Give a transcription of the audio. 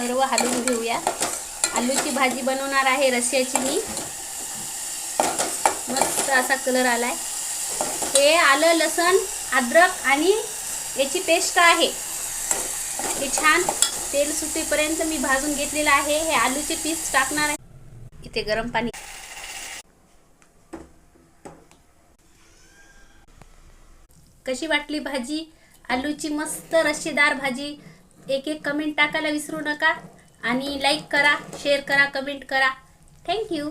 सर्व हलवून घेऊया। आलूची भाजी बनवणार आहे रस्स्याची मी। मस्त असा कलर आलाय। हे आलं लसण अद्रक आणि याची पेस्ट आहे। हे छान तेल सुटेपर्यंत मी भाजून घेतलेलं आहे। हे आलूचे पीस टाकणार आहे। इथे गरम पाणी। कशी वाटली भाजी? आलूची मस्त रस्सेदार भाजी। एक कमेंट टाकायला विसरू नका आणि लाईक करा, शेअर करा, कमेंट करा। Thank you.